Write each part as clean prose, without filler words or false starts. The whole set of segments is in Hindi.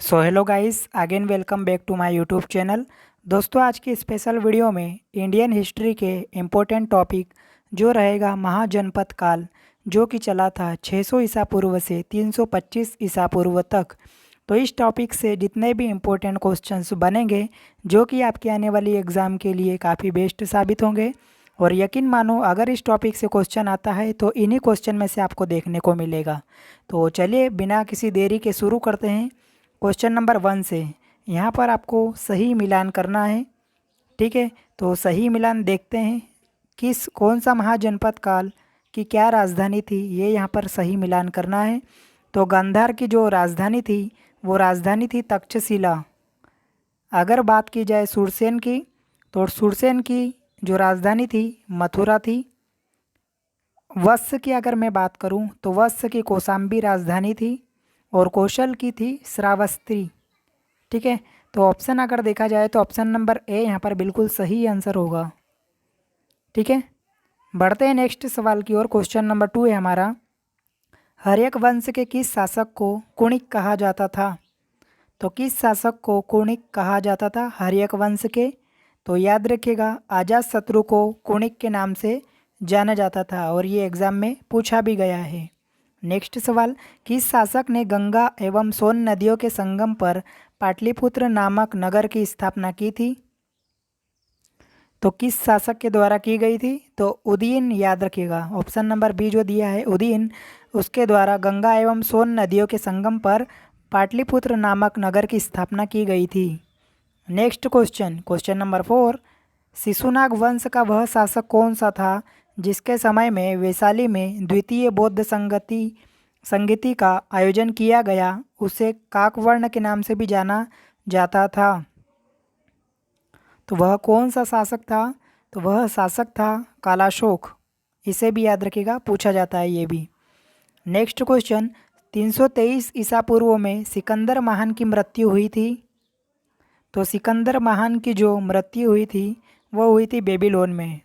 So hello guys, again welcome back to my YouTube channel. दोस्तों, आज की स्पेशल वीडियो में इंडियन हिस्ट्री के इम्पोर्टेंट टॉपिक जो रहेगा महाजनपद काल, जो कि चला था 600 ईसा पूर्व से 325 ईसा पूर्व तक। तो इस टॉपिक से जितने भी इम्पोर्टेंट क्वेश्चंस बनेंगे जो कि आपके आने वाली एग्ज़ाम के लिए काफ़ी बेस्ट साबित होंगे। और यकीन मानो, अगर इस टॉपिक से क्वेश्चन आता है तो इन्हीं क्वेश्चन में से आपको देखने को मिलेगा। तो चलिए बिना किसी देरी के शुरू करते हैं। क्वेश्चन नंबर 1 से यहाँ पर आपको सही मिलान करना है। ठीक है, तो सही मिलान देखते हैं। कौन सा महाजनपद काल की क्या राजधानी थी, ये यहाँ पर सही मिलान करना है। तो गांधार की जो राजधानी थी वो राजधानी थी तक्षशिला। अगर बात की जाए सुरसेन की, तो सुरसेन की जो राजधानी थी मथुरा थी। वत्स की अगर मैं बात करूँ तो वत्स की कौशाम्बी राजधानी थी और कौशल की थी श्रावस्ती। ठीक है, तो ऑप्शन अगर देखा जाए तो ऑप्शन नंबर ए यहाँ पर बिल्कुल सही आंसर होगा। ठीक है, बढ़ते हैं नेक्स्ट सवाल की ओर। क्वेश्चन नंबर 2 है हमारा, हर्यक वंश के किस शासक को कुणिक कहा जाता था? तो किस शासक को कुणिक कहा जाता था हर्यक वंश के? तो याद रखिएगा, अजातशत्रु को कुणिक के नाम से जाना जाता था और ये एग्ज़ाम में पूछा भी गया है। नेक्स्ट सवाल, किस शासक ने गंगा एवं सोन नदियों के संगम पर पाटलिपुत्र नामक नगर की स्थापना की थी? तो किस शासक के द्वारा की गई थी? तो उदयन, याद रखिएगा ऑप्शन नंबर बी जो दिया है उदयन, उसके द्वारा गंगा एवं सोन नदियों के संगम पर पाटलिपुत्र नामक नगर की स्थापना की गई थी। Next question, question number 4, Shishunaga वंश का वह शासक कौन सा था जिसके समय में वैशाली में द्वितीय बौद्ध संगीति का आयोजन किया गया? उसे काकवर्ण के नाम से भी जाना जाता था। तो वह कौन सा शासक था? तो वह शासक था कालाशोक। इसे भी याद रखिएगा, पूछा जाता है ये भी। नेक्स्ट क्वेश्चन, 323 ईसा पूर्व में सिकंदर महान की मृत्यु हुई थी। तो सिकंदर महान की जो मृत्यु हुई थी वो हुई थी बेबीलोन में,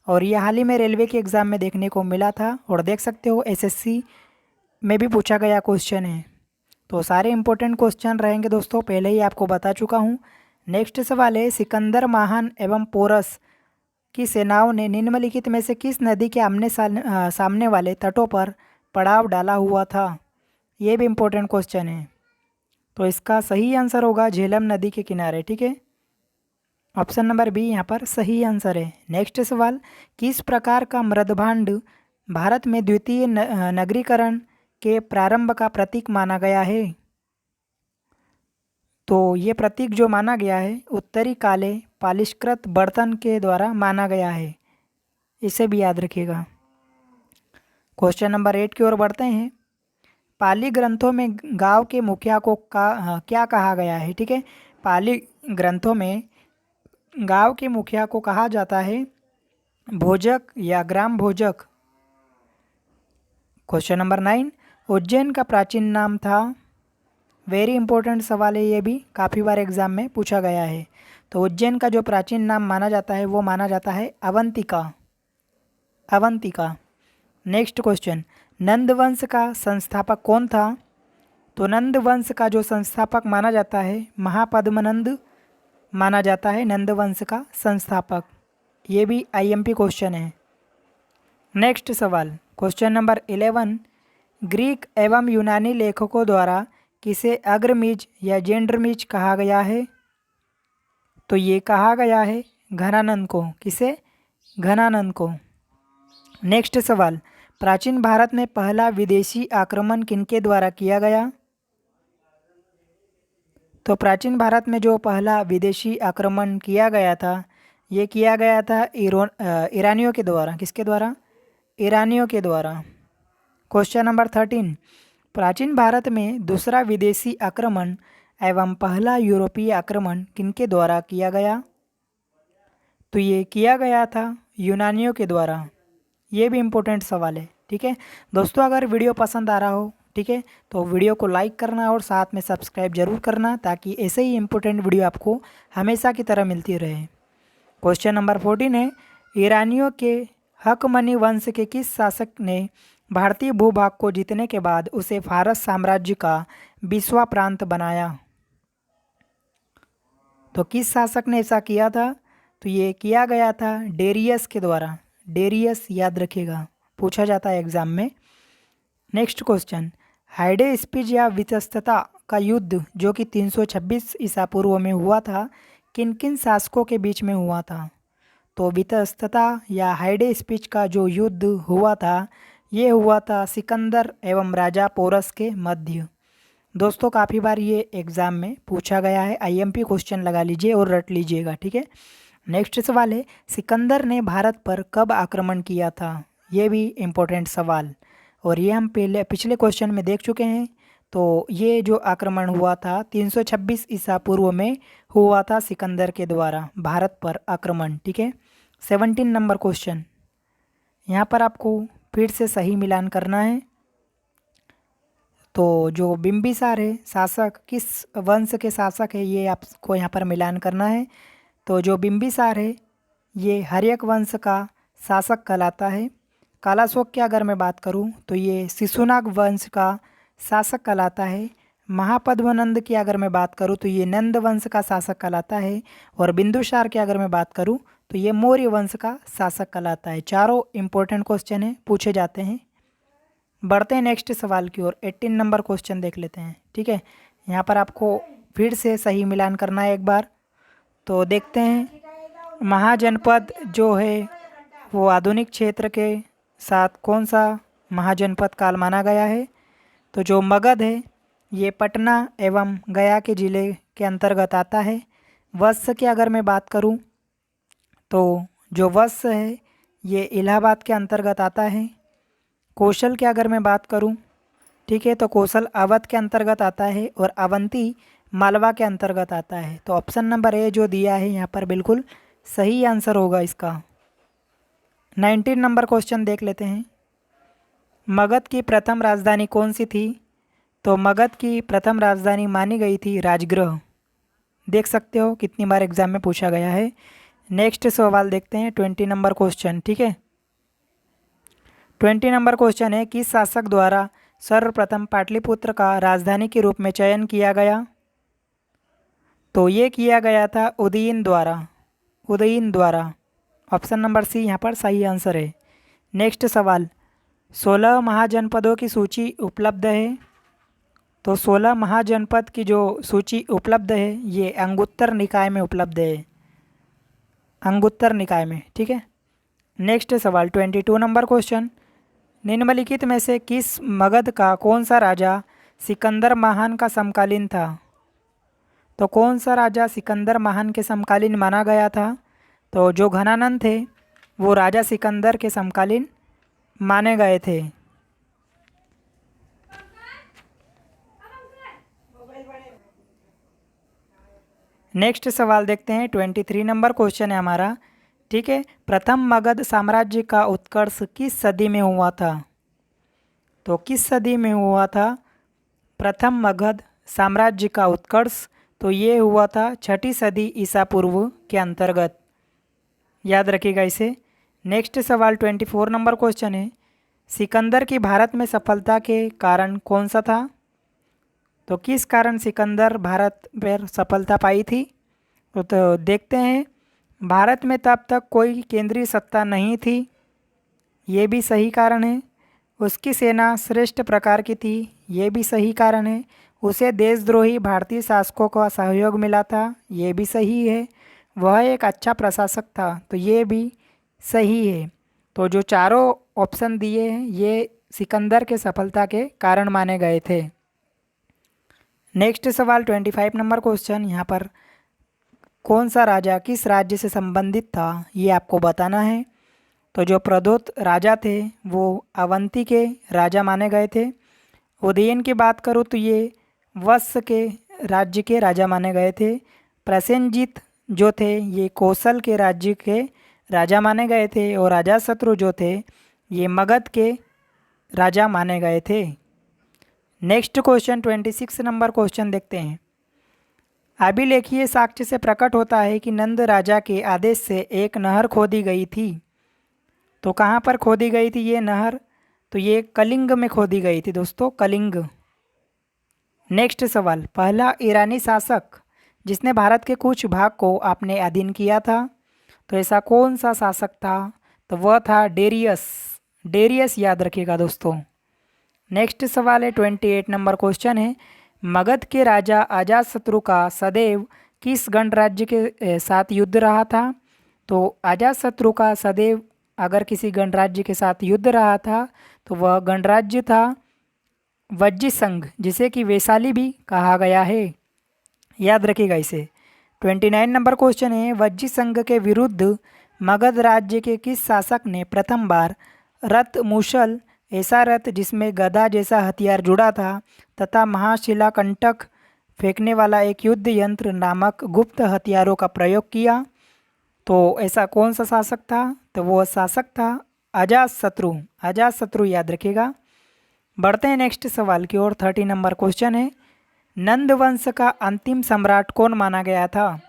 और ये हाल ही में रेलवे के एग्ज़ाम में देखने को मिला था और देख सकते हो एसएससी में भी पूछा गया क्वेश्चन है। तो सारे इंपॉर्टेंट क्वेश्चन रहेंगे दोस्तों, पहले ही आपको बता चुका हूँ। नेक्स्ट सवाल है, सिकंदर महान एवं पोरस की सेनाओं ने निम्नलिखित में से किस नदी के सामने वाले तटों पर पड़ाव डाला हुआ था? ये भी इम्पोर्टेंट क्वेश्चन है। तो इसका सही आंसर होगा झेलम नदी के किनारे। ठीक है, ऑप्शन नंबर बी यहाँ पर सही आंसर है। नेक्स्ट सवाल, किस प्रकार का मृदभांड भारत में द्वितीय नगरीकरण के प्रारंभ का प्रतीक माना गया है? तो ये प्रतीक जो माना गया है उत्तरी काले पालिशकृत बर्तन के द्वारा माना गया है, इसे भी याद रखिएगा। क्वेश्चन नंबर 8 की ओर बढ़ते हैं। पाली ग्रंथों में गांव के मुखिया को क्या कहा गया है? ठीक है, पाली ग्रंथों में गांव के मुखिया को कहा जाता है भोजक या ग्राम भोजक। क्वेश्चन नंबर 9, उज्जैन का प्राचीन नाम था? वेरी इंपॉर्टेंट सवाल है, ये भी काफ़ी बार एग्जाम में पूछा गया है। तो उज्जैन का जो प्राचीन नाम माना जाता है वो माना जाता है अवंतिका। अवंतिका। नेक्स्ट क्वेश्चन, नंद वंश का संस्थापक कौन था? तो नंद वंश का जो संस्थापक माना जाता है महापद्मनंद माना जाता है नंद वंश का संस्थापक। ये भी आईएमपी क्वेश्चन है। नेक्स्ट सवाल, क्वेश्चन नंबर 11, ग्रीक एवं यूनानी लेखकों द्वारा किसे अग्रमीज या जेंड्रमीज कहा गया है? तो ये कहा गया है घनानंद को। किसे? घनानंद को। नेक्स्ट सवाल, प्राचीन भारत में पहला विदेशी आक्रमण किनके द्वारा किया गया? तो प्राचीन भारत में जो पहला विदेशी आक्रमण किया गया था ये किया गया था ईरानियों के द्वारा। किसके द्वारा? ईरानियों के द्वारा। क्वेश्चन नंबर 13, प्राचीन भारत में दूसरा विदेशी आक्रमण एवं पहला यूरोपीय आक्रमण किनके द्वारा किया गया? तो ये किया गया था यूनानियों के द्वारा। ये भी इम्पोर्टेंट सवाल है। ठीक है दोस्तों, अगर वीडियो पसंद आ रहा हो, ठीक है, तो वीडियो को लाइक करना और साथ में सब्सक्राइब जरूर करना, ताकि ऐसे ही इम्पोर्टेंट वीडियो आपको हमेशा की तरह मिलती रहे। क्वेश्चन नंबर 14 है, ईरानियों के हकमनी वंश के किस शासक ने भारतीय भूभाग को जीतने के बाद उसे फारस साम्राज्य का 20वां प्रांत बनाया? तो किस शासक ने ऐसा किया था? तो ये किया गया था डेरियस के द्वारा। डेरियस याद रखिएगा, पूछा जाता है एग्जाम में। नेक्स्ट क्वेश्चन, हाइडे स्पीज या वितस्तता का युद्ध जो कि 326 ईसा पूर्व में हुआ था, किन किन शासकों के बीच में हुआ था? तो वितस्तता या हाइडे स्पीच का जो युद्ध हुआ था, ये हुआ था सिकंदर एवं राजा पोरस के मध्य। दोस्तों काफ़ी बार ये एग्ज़ाम में पूछा गया है, आईएमपी क्वेश्चन लगा लीजिए और रट लीजिएगा, ठीक है। नेक्स्ट सवाल है, सिकंदर ने भारत पर कब आक्रमण किया था? ये भी इम्पोर्टेंट सवाल, और ये हम पिछले क्वेश्चन में देख चुके हैं। तो ये जो आक्रमण हुआ था 326 ईसा पूर्व में हुआ था सिकंदर के द्वारा भारत पर आक्रमण, ठीक है। 17 नंबर क्वेश्चन, यहाँ पर आपको फिर से सही मिलान करना है। तो जो बिंबिसार है शासक, किस वंश के शासक है, ये आपको यहाँ पर मिलान करना है। तो जो बिंबिसार है ये हर्यक वंश का शासक कहलाता है। कालाशोक की अगर मैं बात करूँ तो ये शिशुनाग वंश का शासक कहलाता है। महापद्मनंद की अगर मैं बात करूँ तो ये नंद वंश का शासक कहलाता है। और बिंदुसार की अगर मैं बात करूँ तो ये मौर्य वंश का शासक कहलाता है। चारों इंपॉर्टेंट क्वेश्चन हैं, पूछे जाते हैं। बढ़ते हैं नेक्स्ट सवाल की ओर। 18 नंबर क्वेश्चन देख लेते हैं, ठीक है। यहाँ पर आपको फिर से सही मिलान करना है एक बार। तो देखते हैं, महाजनपद जो है वो आधुनिक क्षेत्र के साथ कौन सा महाजनपद काल माना गया है? तो जो मगध है ये पटना एवं गया के ज़िले के अंतर्गत आता है। वत्स की अगर मैं बात करूं तो जो वत्स है ये इलाहाबाद के अंतर्गत आता है। कौशल की अगर मैं बात करूं, ठीक है, तो कौशल अवध के अंतर्गत आता है और अवंती मालवा के अंतर्गत आता है। तो ऑप्शन नंबर ए जो दिया है यहाँ पर बिल्कुल सही आंसर होगा इसका। 19 नंबर क्वेश्चन देख लेते हैं, मगध की प्रथम राजधानी कौन सी थी? तो मगध की प्रथम राजधानी मानी गई थी राजगृह। देख सकते हो कितनी बार एग्जाम में पूछा गया है। नेक्स्ट सवाल देखते हैं, 20 नंबर क्वेश्चन, ठीक है। 20 नंबर क्वेश्चन है, किस शासक द्वारा सर्वप्रथम पाटलिपुत्र का राजधानी के रूप में चयन किया गया? तो ये किया गया था उदयन द्वारा। उदयन द्वारा, ऑप्शन नंबर सी यहाँ पर सही आंसर है। नेक्स्ट सवाल, 16 महाजनपदों की सूची उपलब्ध है। तो 16 महाजनपद की जो सूची उपलब्ध है ये अंगुत्तर निकाय में उपलब्ध है, अंगुत्तर निकाय में, ठीक है। नेक्स्ट सवाल 22 नंबर क्वेश्चन, निम्नलिखित में से किस मगध का कौन सा राजा सिकंदर महान का समकालीन था? तो कौन सा राजा सिकंदर महान के समकालीन माना गया था? तो जो घनानंद थे वो राजा सिकंदर के समकालीन माने गए थे। नेक्स्ट सवाल देखते हैं, 23 नंबर क्वेश्चन है हमारा, ठीक है। प्रथम मगध साम्राज्य का उत्कर्ष किस सदी में हुआ था? तो किस सदी में हुआ था प्रथम मगध साम्राज्य का उत्कर्ष? तो ये हुआ था 6ठी सदी ईसा पूर्व के अंतर्गत, याद रखिएगा इसे। नेक्स्ट सवाल 24 नंबर क्वेश्चन है, सिकंदर की भारत में सफलता के कारण कौन सा था? तो किस कारण सिकंदर भारत पर सफलता पाई थी? तो देखते हैं, भारत में तब तक कोई केंद्रीय सत्ता नहीं थी, ये भी सही कारण है। उसकी सेना श्रेष्ठ प्रकार की थी, ये भी सही कारण है। उसे देशद्रोही भारतीय शासकों का सहयोग मिला था, ये भी सही है। वह एक अच्छा प्रशासक था, तो ये भी सही है। तो जो चारों ऑप्शन दिए हैं ये सिकंदर के सफलता के कारण माने गए थे। नेक्स्ट सवाल 25 नंबर क्वेश्चन, यहाँ पर कौन सा राजा किस राज्य से संबंधित था ये आपको बताना है। तो जो प्रदोत राजा थे वो अवंती के राजा माने गए थे। उदयन की बात करूँ तो ये वत्स के राज्य के राजा माने गए थे। प्रसेनजीत जो थे ये कौशल के राज्य के राजा माने गए थे। और अजातशत्रु जो थे ये मगध के राजा माने गए थे। नेक्स्ट क्वेश्चन 26 नंबर क्वेश्चन देखते हैं, अभिलेखीय साक्ष्य से प्रकट होता है कि नंद राजा के आदेश से एक नहर खोदी गई थी। तो कहाँ पर खोदी गई थी ये नहर? तो ये कलिंग में खोदी गई थी दोस्तों, कलिंग। नेक्स्ट सवाल, पहला ईरानी शासक जिसने भारत के कुछ भाग को अपने अधीन किया था, तो ऐसा कौन सा शासक था? तो वह था डेरियस। डेरियस याद रखिएगा दोस्तों। नेक्स्ट सवाल है 28 नंबर क्वेश्चन है, मगध के राजा अजातशत्रु का सदैव किस गणराज्य के साथ युद्ध रहा था? तो अजातशत्रु का सदैव अगर किसी गणराज्य के साथ युद्ध रहा था तो वह गणराज्य था वज्जिसंघ, जिसे कि वैशाली भी कहा गया है। याद रखिएगा इसे। 29 नंबर क्वेश्चन है, वज्जिसंघ के विरुद्ध मगध राज्य के किस शासक ने प्रथम बार रथ मूसल, ऐसा रथ जिसमें गदा जैसा हथियार जुड़ा था, तथा महाशिलाकंटक फेंकने वाला एक युद्ध यंत्र नामक गुप्त हथियारों का प्रयोग किया? तो ऐसा कौन सा शासक था? तो वो शासक था अजातशत्रु। अजातशत्रु याद रखिएगा। बढ़ते हैं नेक्स्ट सवाल की ओर। 30 नंबर क्वेश्चन है, नंद वंश का अंतिम सम्राट कौन माना गया था?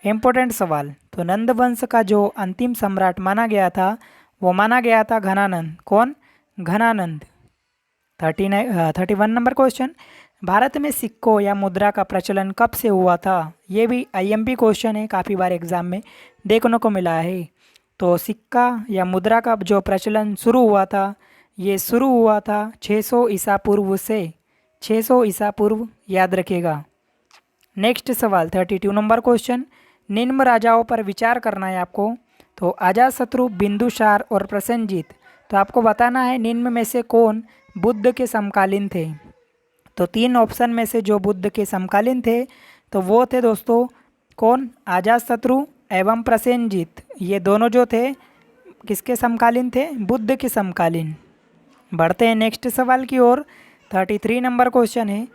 इम्पोर्टेंट सवाल। तो नंद वंश का जो अंतिम सम्राट माना गया था वो माना गया था घनानंद। कौन? घनानंद। 31 नंबर क्वेश्चन, भारत में सिक्कों या मुद्रा का प्रचलन कब से हुआ था? ये भी आईएमपी क्वेश्चन है, काफ़ी बार एग्जाम में देखने को मिला है। तो सिक्का या मुद्रा का जो प्रचलन शुरू हुआ था, ये शुरू हुआ था 600 ईसा पूर्व से। 600 ईसा पूर्व याद रखिएगा। नेक्स्ट सवाल 32 नंबर क्वेश्चन, निम्न राजाओं पर विचार करना है आपको। तो अजातशत्रु, बिंदुसार और प्रसेनजीत। तो आपको बताना है निम्न में से कौन बुद्ध के समकालीन थे। तो 3 ऑप्शन में से जो बुद्ध के समकालीन थे तो वो थे दोस्तों कौन? अजातशत्रु एवं प्रसेनजीत। ये दोनों जो थे किसके समकालीन थे? बुद्ध के समकालीन। बढ़ते हैं नेक्स्ट सवाल की ओर। 33 नंबर क्वेश्चन है,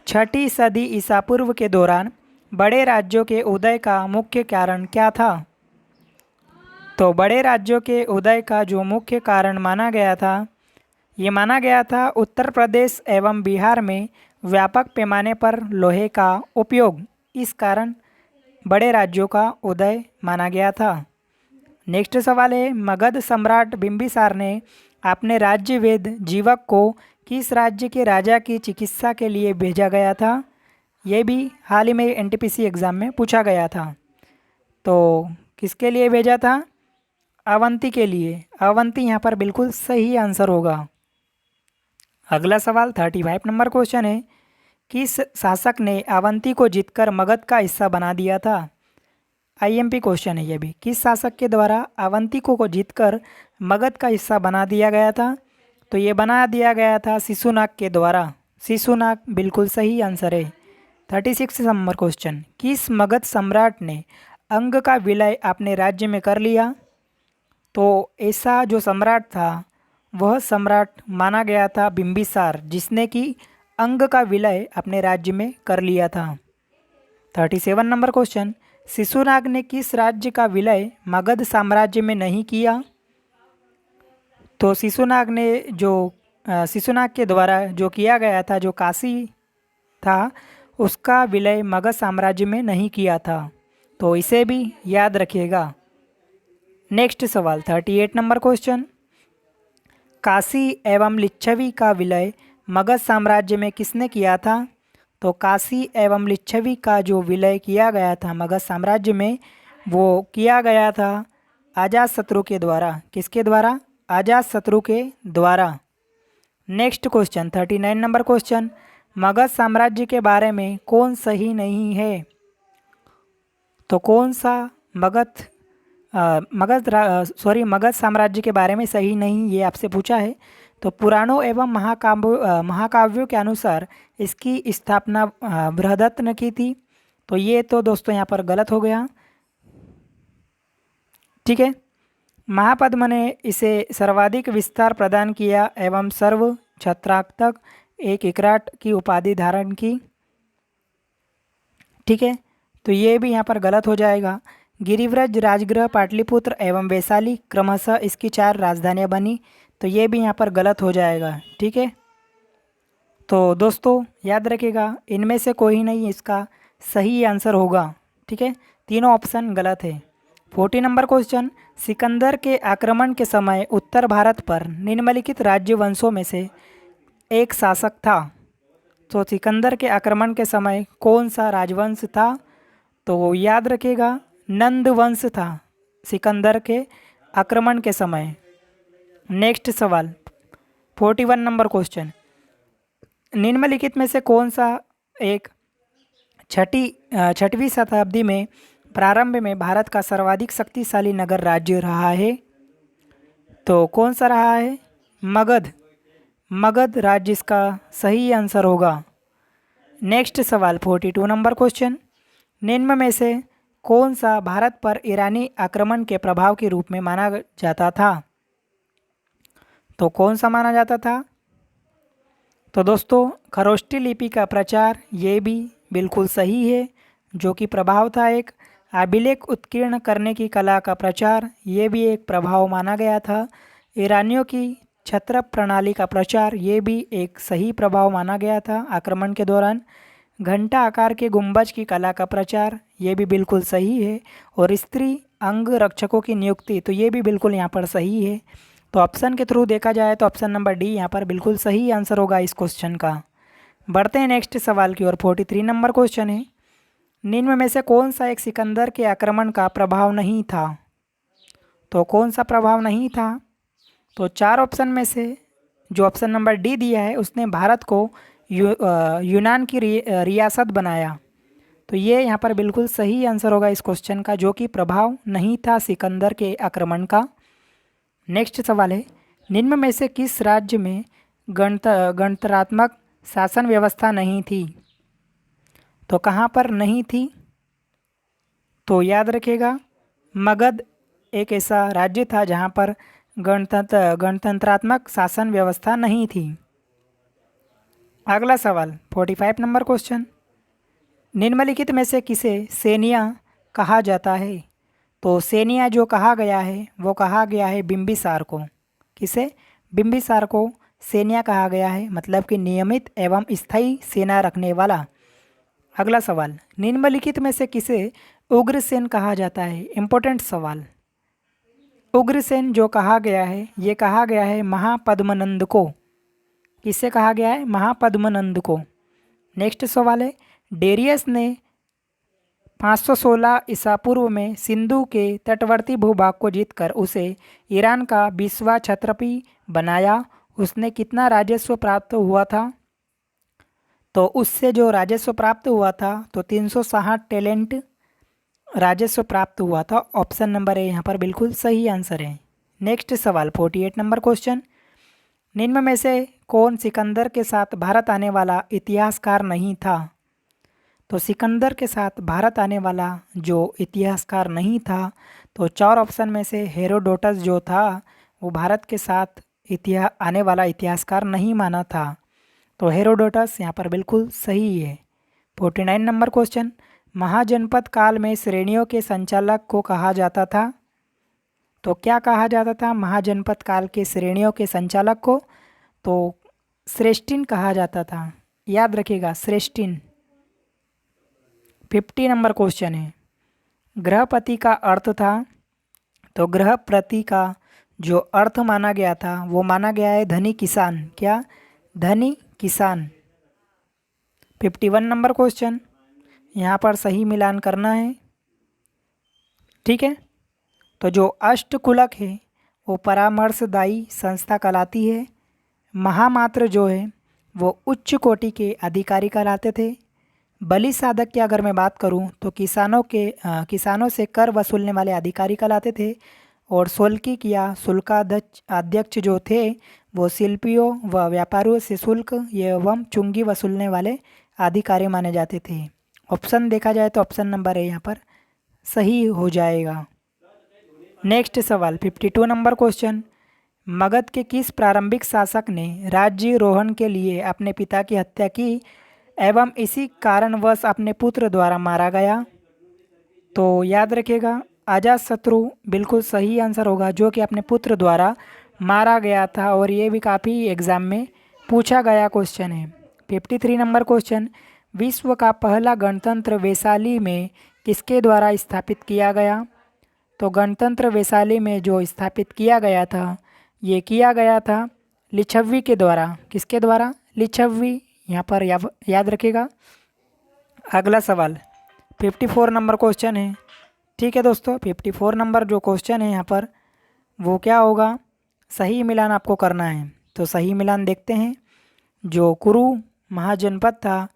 6ठी सदी ईसा पूर्व के दौरान बड़े राज्यों के उदय का मुख्य कारण क्या था? तो बड़े राज्यों के उदय का जो मुख्य कारण माना गया था, ये माना गया था उत्तर प्रदेश एवं बिहार में व्यापक पैमाने पर लोहे का उपयोग, इस कारण बड़े राज्यों का उदय माना गया था। नेक्स्ट सवाल है, मगध सम्राट बिंबिसार ने अपने राज्य वेद जीवक को किस राज्य के राजा की चिकित्सा के लिए भेजा गया था? ये भी हाल ही में एनटीपीसी एग्ज़ाम में पूछा गया था। तो किसके लिए भेजा था? अवंती के लिए। अवंती यहाँ पर बिल्कुल सही आंसर होगा। अगला सवाल 35 नंबर क्वेश्चन है, किस शासक ने अवंती को जीतकर मगध का हिस्सा बना दिया था? आईएमपी क्वेश्चन है ये भी। किस शासक के द्वारा अवंती को जीतकर मगध का हिस्सा बना दिया गया था? तो ये बना दिया गया था शिशुनाग के द्वारा। शिशुनाग बिल्कुल सही आंसर है। 36 नंबर क्वेश्चन, किस मगध सम्राट ने अंग का विलय अपने राज्य में कर लिया? तो ऐसा जो सम्राट था वह सम्राट माना गया था बिंबिसार, जिसने कि अंग का विलय अपने राज्य में कर लिया था। 37 नंबर क्वेश्चन, शिशुनाग ने किस राज्य का विलय मगध साम्राज्य में नहीं किया? तो शिशुनाग ने जो शिशुनाग के द्वारा जो किया गया था, जो काशी था, उसका विलय मगध साम्राज्य में नहीं किया था। तो इसे भी याद रखिएगा। नेक्स्ट सवाल 38 नंबर क्वेश्चन, काशी एवं लिच्छवी का विलय मगध साम्राज्य में किसने किया था? तो काशी एवं लिच्छवी का जो विलय किया गया था मगध साम्राज्य में, वो किया गया था अजातशत्रु के द्वारा। किसके द्वारा? अजातशत्रु के द्वारा। Next question 39 number question, Magadh साम्राज्य के बारे में कौन सही नहीं है? तो कौन सा मगध साम्राज्य के बारे में सही नहीं, ये आपसे पूछा है। तो पुराणों एवं महाकाव्यों के अनुसार इसकी स्थापना बृहदत्त ने की थी। तो ये तो दोस्तों यहाँ पर गलत हो गया। ठीक है, महापद्म ने इसे सर्वाधिक विस्तार प्रदान किया एवं सर्व छत्राक एक इकराट की उपाधि धारण की। ठीक है, तो ये भी यहाँ पर गलत हो जाएगा। गिरिव्रज, राजगृह, पाटलिपुत्र एवं वैशाली क्रमशः इसकी 4 राजधानियाँ बनी। तो ये भी यहाँ पर गलत हो जाएगा। ठीक है, तो दोस्तों याद रखिएगा, इनमें से कोई नहीं इसका सही आंसर होगा। ठीक है, तीनों ऑप्शन गलत है। 40 नंबर क्वेश्चन, सिकंदर के आक्रमण के समय उत्तर भारत पर निम्नलिखित राज्य वंशों में से एक शासक था। तो सिकंदर के आक्रमण के समय कौन सा राजवंश था? तो याद रखिएगा, नंद वंश था सिकंदर के आक्रमण के समय। नेक्स्ट सवाल 41 नंबर क्वेश्चन, निम्नलिखित में से कौन सा एक छठवीं शताब्दी में प्रारंभ में भारत का सर्वाधिक शक्तिशाली नगर राज्य रहा है? तो कौन सा रहा है? मगध। मगध राज्य इसका सही आंसर होगा। नेक्स्ट सवाल 42 नंबर क्वेश्चन, निम्न में से कौन सा भारत पर ईरानी आक्रमण के प्रभाव के रूप में माना जाता था? तो कौन सा माना जाता था? तो दोस्तों, खरोष्टी लिपि का प्रचार, ये भी बिल्कुल सही है, जो कि प्रभाव था एक। अभिलेख उत्कीर्ण करने की कला का प्रचार, ये भी एक प्रभाव माना गया था। ईरानियों की छत्रप प्रणाली का प्रचार, ये भी एक सही प्रभाव माना गया था आक्रमण के दौरान। घंटा आकार के गुंबज की कला का प्रचार, ये भी बिल्कुल सही है। और स्त्री अंग रक्षकों की नियुक्ति, तो ये भी बिल्कुल यहाँ पर सही है। तो ऑप्शन के थ्रू देखा जाए तो ऑप्शन नंबर डी यहाँ पर बिल्कुल सही आंसर होगा इस क्वेश्चन का। बढ़ते हैं नेक्स्ट सवाल की ओर। 43 नंबर क्वेश्चन है, निम्न में से कौन सा एक सिकंदर के आक्रमण का प्रभाव नहीं था? तो कौन सा प्रभाव नहीं था? तो चार ऑप्शन में से जो ऑप्शन नंबर डी दिया है, उसने भारत को यूनान की रियासत बनाया। तो ये यहाँ पर बिल्कुल सही आंसर होगा इस क्वेश्चन का, जो कि प्रभाव नहीं था सिकंदर के आक्रमण का। नेक्स्ट सवाल है, निम्न में से किस राज्य में गणतंत्रात्मक शासन व्यवस्था नहीं थी? तो कहाँ पर नहीं थी? तो याद रखिएगा, मगध एक ऐसा राज्य था जहाँ पर गणतंत्रात्मक शासन व्यवस्था नहीं थी। अगला सवाल 45 नंबर क्वेश्चन, निम्नलिखित में से किसे सेनिया कहा जाता है? तो सेनिया जो कहा गया है वो कहा गया है बिंबिसार को। किसे? बिंबिसार को सेनिया कहा गया है, मतलब कि नियमित एवं स्थायी सेना रखने वाला। अगला सवाल, निम्नलिखित में से किसे उग्रसेन कहा जाता है? इम्पोर्टेंट सवाल। उग्रसेन जो कहा गया है, ये कहा गया है महापद्मनंद को। किससे कहा गया है? महापद्मनंद को। नेक्स्ट सवाल है, डेरियस ने 516 ईसा पूर्व में सिंधु के तटवर्ती भूभाग को जीतकर उसे ईरान का 20वां क्षत्रपी बनाया। उसने कितना राजस्व प्राप्त हुआ था? तो उससे जो राजस्व प्राप्त हुआ था, तो 360 टैलेंट राजस्व प्राप्त हुआ था। ऑप्शन नंबर ए यहाँ पर बिल्कुल सही आंसर है। नेक्स्ट सवाल 48 नंबर क्वेश्चन, निम्न में से कौन सिकंदर के साथ भारत आने वाला इतिहासकार नहीं था? तो सिकंदर के साथ भारत आने वाला जो इतिहासकार नहीं था, तो चार ऑप्शन में से हेरोडोटस जो था वो भारत के साथ आने वाला इतिहासकार नहीं माना था। तो हेरोडोटस यहाँ पर बिल्कुल सही है। 49 नंबर क्वेश्चन, महाजनपद काल में श्रेणियों के संचालक को कहा जाता था। तो क्या कहा जाता था महाजनपद काल के श्रेणियों के संचालक को? तो श्रेष्ठिन कहा जाता था। याद रखिएगा, श्रेष्ठिन। 50 नंबर क्वेश्चन है, गृहपति का अर्थ था। तो गृहपति का जो अर्थ माना गया था वो माना गया है धनी किसान। क्या? धनी किसान। 51 नंबर क्वेश्चन, यहाँ पर सही मिलान करना है। ठीक है, तो जो अष्टकुलक है वो परामर्शदायी संस्था कहलाती है। महामात्र जो है वो उच्च कोटि के अधिकारी कहलाते थे। बलि साधक की अगर मैं बात करूं तो किसानों से कर वसूलने वाले अधिकारी कहलाते थे। और सोल्किक या शुल्काध्यक्ष अध्यक्ष जो थे वो शिल्पियों व व्यापारियों से शुल्क एवं चुंगी वसूलने वाले अधिकारी माने जाते थे। ऑप्शन देखा जाए तो ऑप्शन नंबर ए यहाँ पर सही हो जाएगा। नेक्स्ट सवाल 52 नंबर क्वेश्चन, मगध के किस प्रारंभिक शासक ने राज्यारोहण के लिए अपने पिता की हत्या की एवं इसी कारणवश अपने पुत्र द्वारा मारा गया? तो याद रखिएगा, अजातशत्रु बिल्कुल सही आंसर होगा, जो कि अपने पुत्र द्वारा मारा गया था। और ये भी काफ़ी एग्जाम में पूछा गया क्वेश्चन है। 53 नंबर क्वेश्चन, विश्व का पहला गणतंत्र वैशाली में किसके द्वारा स्थापित किया गया? तो गणतंत्र वैशाली में जो स्थापित किया गया था, ये किया गया था लिच्छवी के द्वारा। किसके द्वारा? लिच्छवी। यहाँ पर याद रखिएगा। अगला सवाल 54 नंबर क्वेश्चन है। ठीक है दोस्तों, 54 नंबर जो क्वेश्चन है यहाँ पर वो क्या होगा? सही मिलान आपको करना है। तो सही मिलान देखते हैं। जो कुरु महाजनपद था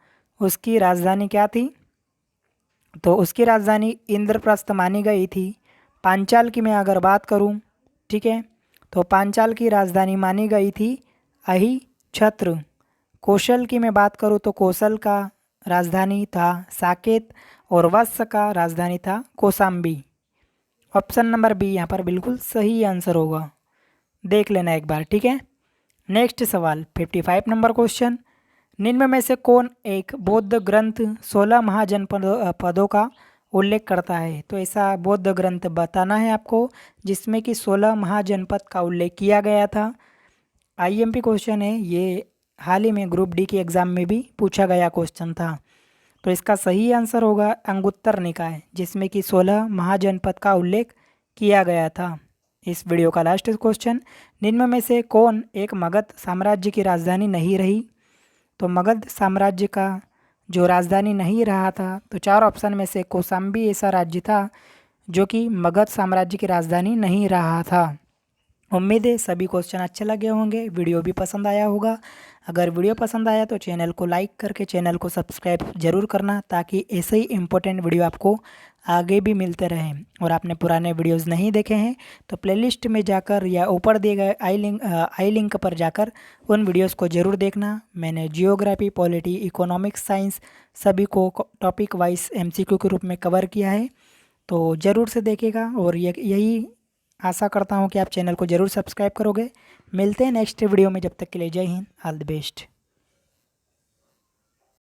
उसकी राजधानी क्या थी? तो उसकी राजधानी इंद्रप्रस्थ मानी गई थी। पांचाल की मैं अगर बात करूं, ठीक है, तो पांचाल की राजधानी मानी गई थी अहिछत्र। कौशल की मैं बात करूं तो कौशल का राजधानी था साकेत और वत्स का राजधानी था कौशाम्बी। ऑप्शन नंबर बी यहाँ पर बिल्कुल सही आंसर होगा। देख लेना एक बार, ठीक है। नेक्स्ट सवाल 55 नंबर क्वेश्चन। निम्न में से कौन एक बौद्ध ग्रंथ 16 महाजनपदों का उल्लेख करता है? तो ऐसा बौद्ध ग्रंथ बताना है आपको जिसमें कि 16 महाजनपद का उल्लेख किया गया था। आईएमपी क्वेश्चन है ये, हाल ही में ग्रुप डी के एग्ज़ाम में भी पूछा गया क्वेश्चन था। तो इसका सही आंसर होगा अंगुत्तर निकाय, जिसमें कि 16 महाजनपद का उल्लेख किया गया था। इस वीडियो का लास्ट क्वेश्चन, निम्न में से कौन एक मगध साम्राज्य की राजधानी नहीं रही? तो मगध साम्राज्य का जो राजधानी नहीं रहा था, तो 4 ऑप्शन में से कौशाम्बी ऐसा राज्य था जो कि मगध साम्राज्य की राजधानी नहीं रहा था। उम्मीद है सभी क्वेश्चन अच्छे लगे होंगे, वीडियो भी पसंद आया होगा। अगर वीडियो पसंद आया तो चैनल को लाइक करके चैनल को सब्सक्राइब जरूर करना, ताकि ऐसे ही इम्पोर्टेंट वीडियो आपको आगे भी मिलते रहें। और आपने पुराने वीडियोस नहीं देखे हैं तो प्लेलिस्ट में जाकर या ऊपर दिए गए आई लिंक पर जाकर उन वीडियोस को ज़रूर देखना। मैंने जियोग्राफी, पॉलिटी, इकोनॉमिक्स, साइंस सभी को टॉपिक वाइज एमसीक्यू के रूप में कवर किया है, तो ज़रूर से देखिएगा। और यही आशा करता हूँ कि आप चैनल को ज़रूर सब्सक्राइब करोगे। मिलते हैं नेक्स्ट वीडियो में, जब तक के लिए जय हिंद, ऑल द बेस्ट।